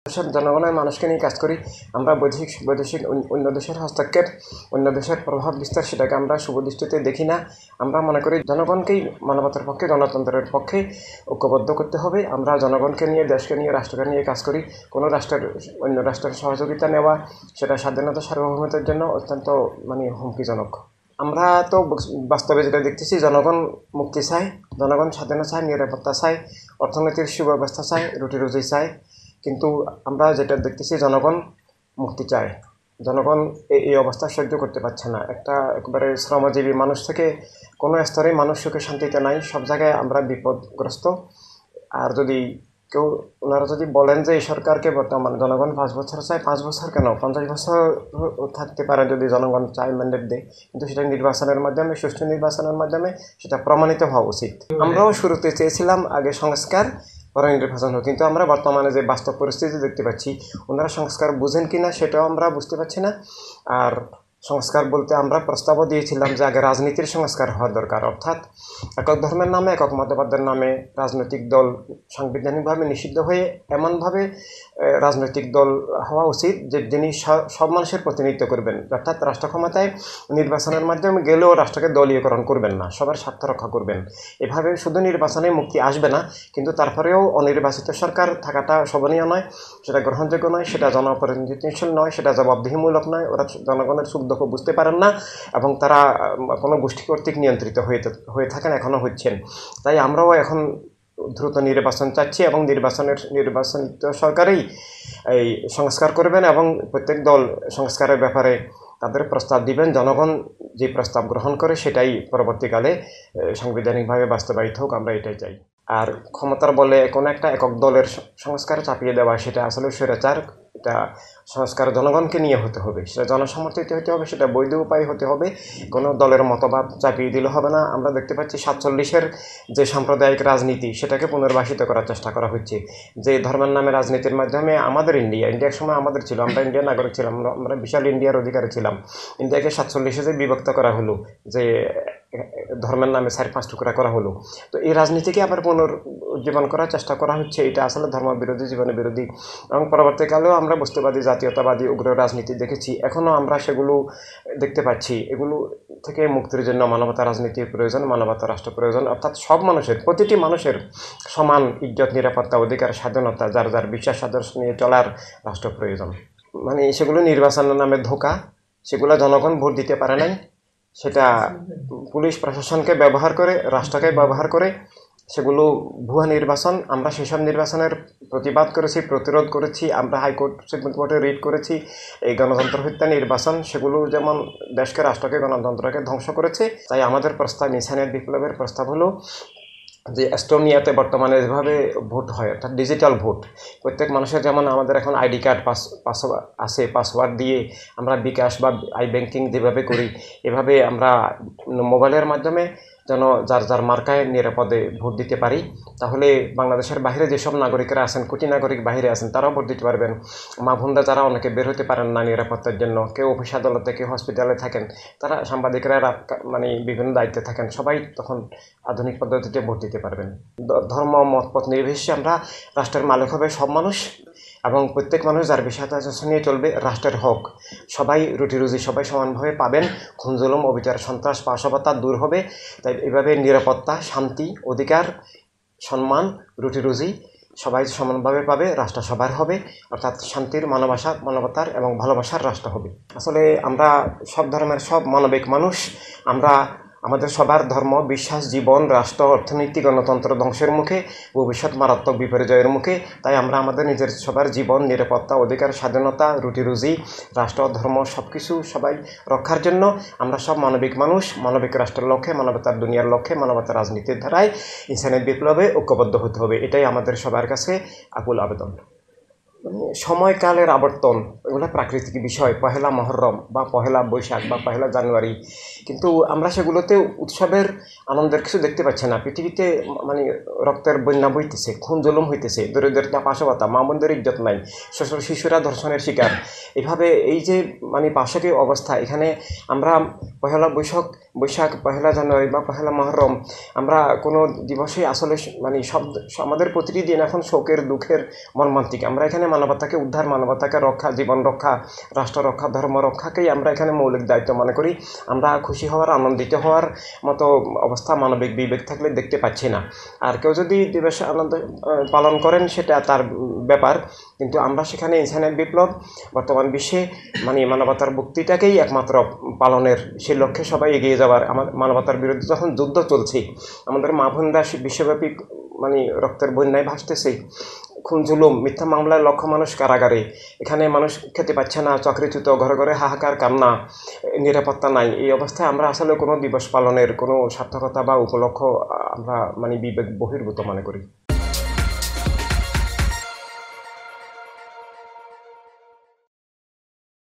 দেশের জনগণের মানুষকে নিয়ে কাজ করি। আমরা বৈদেশিক অন্য দেশের হস্তক্ষেপ, অন্য দেশের প্রভাব বিস্তার সেটাকে আমরা শুভ দৃষ্টিতে দেখি না। আমরা মনে করি জনগণকেই মানবতার পক্ষে, গণতন্ত্রের পক্ষে ঐক্যবদ্ধ করতে হবে। আমরা জনগণকে নিয়ে, দেশকে নিয়ে, রাষ্ট্রকে নিয়ে কাজ করি। কোনো অন্য রাষ্ট্রের সহযোগিতা নেওয়া সেটা স্বাধীনতা সার্বভৌমত্বের জন্য অত্যন্ত হুমকিজনক। আমরা তো বাস্তবে যেটা দেখতেছি, জনগণ মুক্তি চায়, জনগণ স্বাধীনতা চায়, নিরাপত্তা চায়, অর্থনীতির সুব্যবস্থা চায়, রুটি রুজি চায়। কিন্তু আমরা যেটা দেখতেছি, জনগণ মুক্তি চায়। জনগণ এই অবস্থা সহ্য করতে পারছে না। একবারে শ্রমজীবী মানুষ থেকে কোনো স্তরে মানুষ সুখে শান্তিতে নাই, সব জায়গায় আমরা বিপদগ্রস্ত। আর ওনারা যদি বলেন যে এই সরকারকে বর্তমান জনগণ 5 বছর চায়, 5 বছর কেন, 50 বছর থাকতে পারে যদি জনগণ চায়, ম্যান্ডেট দেয়। কিন্তু সেটা নির্বাচনের মাধ্যমে, সুষ্ঠু নির্বাচনের মাধ্যমে সেটা প্রমাণিত হওয়া উচিত। আমরাও শুরুতে চেয়েছিলাম আগে সংস্কার, পরে নির্বাচন হোক, কিন্তু আমরা বর্তমানে যে বাস্তব পরিস্থিতি দেখতে পাচ্ছি, ওনারা সংস্কার বুঝেন কিনা সেটাও আমরা বুঝতে পারছি না। আর সংস্কার বলতে আমরা প্রস্তাবও দিয়েছিলাম যে আগে রাজনীতির সংস্কার হওয়া দরকার, অর্থাৎ একক ধর্মের নামে, একক মতবাদের নামে রাজনৈতিক দল সাংবিধানিকভাবে নিষিদ্ধ হয়ে এমনভাবে রাজনৈতিক দল হওয়া উচিত যে যিনি সব মানুষের প্রতিনিধিত্ব করবেন, অর্থাৎ রাষ্ট্র ক্ষমতায় নির্বাচনের মাধ্যমে গেলেও রাষ্ট্রকে দলীয়করণ করবেন না, সবার স্বার্থ রক্ষা করবেন। এভাবে শুধু নির্বাচনে মুক্তি আসবে না, কিন্তু তারপরেও অনির্বাচিত সরকার থাকাটা শোভনীয় নয়, সেটা গ্রহণযোগ্য নয়, সেটা জনপ্রতিনিধিত্বশীল নয়, সেটা জবাবদিহিমূলক নয়। ওরা জনগণের সুখ দুঃখ বুঝতে পারেন না এবং তারা কোনো গোষ্ঠী কর্তৃক নিয়ন্ত্রিত হয়ে থাকেন, এখনও হচ্ছেন। তাই আমরাও এখন দ্রুত নির্বাচন চাচ্ছি এবং নির্বাচনিত সরকারই এই সংস্কার করবেন এবং প্রত্যেক দল সংস্কারের ব্যাপারে তাদের প্রস্তাব দিবেন। জনগণ যে প্রস্তাব গ্রহণ করে সেটাই পরবর্তীকালে সাংবিধানিকভাবে বাস্তবায়িত হোক, আমরা এটাই চাই। আর ক্ষমতার বলে কোনো একটা একক দলের সংস্কার চাপিয়ে দেওয়া, সেটা আসলে স্বৈরাচার। এটা সংস্কার জনগণকে নিয়ে হতে হবে, সেটা জনসমর্থিত হতে হবে, সেটা বৈধ উপায় হতে হবে, কোনো দলের মতবাদ চাপিয়ে দিলে হবে না। আমরা দেখতে পাচ্ছি 47-এর যে সাম্প্রদায়িক রাজনীতি, সেটাকে পুনর্বাসিত করার চেষ্টা করা হচ্ছে। যে ধর্মের নামে রাজনীতির মাধ্যমে আমাদের ইন্ডিয়ার সময় আমাদের ছিল, আমরা ইন্ডিয়ার নাগরিক ছিলাম, আমরা বিশাল ইন্ডিয়ার অধিকারী ছিলাম। ইন্ডিয়াকে 47-এ যে বিভক্ত করা হলো, যে ধর্মের নামে 4-5 টুকরা করা হলো, তো এই রাজনীতিকে আবার পুনরুজ্জীবন করার চেষ্টা করা হচ্ছে। এটা আসলে ধর্মবিরোধী, জীবন বিরোধী। এবং পরবর্তীকালেও আমরা বস্তুবাদী, জাতীয়তাবাদী, উগ্র রাজনীতি দেখেছি, এখনও আমরা সেগুলো দেখতে পাচ্ছি। এগুলো থেকে মুক্তির জন্য মানবতা রাজনীতির প্রয়োজন, মানবতা রাষ্ট্র প্রয়োজন, অর্থাৎ সব মানুষের, প্রতিটি মানুষের সমান ইজ্জত, নিরাপত্তা, অধিকার, স্বাধীনতা, যার যার বিশ্বাস আদর্শ নিয়ে চলার রাষ্ট্র প্রয়োজন। সেগুলো নির্বাচনের নামে ধোঁকা, সেগুলো জনগণ ভোট দিতে পারে নাই, সেটা পুলিশ প্রশাসনকে ব্যবহার করে, রাষ্ট্রকে ব্যবহার করে সেগুলো ভুয়া নির্বাচন। আমরা সেসব নির্বাচনের প্রতিবাদ করেছি, প্রতিরোধ করেছি। আমরা হাইকোর্ট, সুপ্রিম কোর্টে রিট করেছি। এই গণতন্ত্র হত্যা নির্বাচন, সেগুলো যেমন দেশকে, রাষ্ট্রকে, গণতন্ত্রকে ধ্বংস করেছে। তাই আমাদের প্রস্তাব, ইনসানিয়ত বিপ্লবের প্রস্তাব হলো যে এস্টোনিয়াতে বর্তমানে যেভাবে ভোট হয়, অর্থাৎ ডিজিটাল ভোট, প্রত্যেক মানুষের যেমন আমাদের এখন আইডি কার্ড আছে, পাসওয়ার্ড দিয়ে আমরা বিকাশ বা ব্যাংকিং যেভাবে করি, এভাবে আমরা মোবাইলের মাধ্যমে যেন যার যার মার্কায় নিরাপদে ভোট দিতে পারি। তাহলে বাংলাদেশের বাইরে যেসব নাগরিকরা আছেন, কোটি নাগরিক বাইরে আছেন, তারাও ভোট দিতে পারবেন। মা বোনরা যারা অনেকে বের হতে পারেন না নিরাপত্তার জন্য, কেউ অফিস আদালতে, কেউ হসপিটালে থাকেন, তারা, সাংবাদিকরা বিভিন্ন দায়িত্বে থাকেন, সবাই তখন আধুনিক পদ্ধতিতে ভোট দিতে পারবেন। ধর্ম, মতপথ নির্বিশেষে আমরা রাষ্ট্রের মালিক হবে সব মানুষ, এবং প্রত্যেক মানুষ যার বিষয়টা নিয়ে চলবে। রাষ্ট্রের হক সবাই, রুটি রুজি সবাই সমানভাবে পাবেন। খুন, জুলুম, অবিচার, সন্ত্রাস, পাশবতা দূর হবে। তাই এভাবে নিরাপত্তা, শান্তি, অধিকার, সম্মান, রুটি রুজি সবাই সমানভাবে পাবে, রাষ্ট্র সবার হবে, অর্থাৎ শান্তির, মানবতার এবং ভালোবাসার রাষ্ট্র হবে। আসলে আমরা সব ধর্মের, সব মানবিক মানুষ। আমরা আমাদের সবার ধর্ম, বিশ্বাস, জীবন, রাষ্ট্র, অর্থনীতি, গণতন্ত্র ধ্বংসের মুখে, ভবিষ্যৎ মারাত্মক বিপর্যয়ের মুখে। তাই আমরা আমাদের নিজের সবার জীবন, নিরাপত্তা, অধিকার, স্বাধীনতা, রুটি রুজি, রাষ্ট্র, ধর্ম সব কিছু সবাই রক্ষার জন্য আমরা সব মানবিক মানুষ, মানবিক রাষ্ট্রের লক্ষ্যে, মানবতার দুনিয়ার লক্ষ্যে, মানবতার রাজনীতির ধারায় ইনসানিয়ত বিপ্লবে ঐক্যবদ্ধ হতে হবে। এটাই আমাদের সবার কাছে আকুল আবেদন। সময়কালের আবর্তন, এগুলো প্রাকৃতিক বিষয়, পহেলা মহরম বা পহেলা বৈশাখ বা পহেলা জানুয়ারি, কিন্তু আমরা সেগুলোতে উৎসবের আনন্দের কিছু দেখতে পাচ্ছি না। পৃথিবীতে রক্তের বন্যা বইতেছে, খুন জুলুম হইতেছে, দরিদ্রতা, পাশবতা, মা বোনদের ইজ্জত নাই, শিশুরা ধর্ষণের শিকার। এভাবে এই যে পাশবিক অবস্থা, এখানে আমরা পহেলা বৈশাখ, পহেলা জানুয়ারি বা পহেলা মহরম, আমরা কোনো দিবসে আসলে সব, আমাদের প্রতিটি দিন এখন শোকের, দুঃখের, মর্মান্তিক। আমরা এখানে মানবতাকে উদ্ধার, মানবতাকে রক্ষা, জীবন রক্ষা, রাষ্ট্র রক্ষা, ধর্ম রক্ষাকেই আমরা এখানে মৌলিক দায়িত্ব মনে করি। আমরা খুশি হওয়ার, আনন্দিত হওয়ার মতো অবস্থা মানবিক বিবেক থাকলে দেখতে পাচ্ছি না। আর কেউ যদি দিবস আনন্দ পালন করেন সেটা তার ব্যাপার, কিন্তু আমরা সেখানে ইনসানের বিপ্লব বর্তমান বিশ্বে মানবতার মুক্তিটাকেই একমাত্র পালনের সেই লক্ষ্যে সবাই এগিয়ে যাওয়ার। আমার মানবতার বিরুদ্ধে যখন যুদ্ধ চলছে, আমাদের মা বোনরা বিশ্বব্যাপী রক্তের বন্যায় ভাসতেছে, খুন জুলুম, মিথ্যা মামলায় লক্ষ মানুষ কারাগারে, এখানে মানুষ খেতে পাচ্ছে না, চাকরিচ্যুত, ঘরে ঘরে হাহাকার, কান্না, নিরাপত্তা নাই। এই অবস্থায় আমরা আসলে কোনো দিবস পালনের কোনো সার্থকতা বা উপলক্ষ আমরা বিবেক বহির্ভূত মনে করি।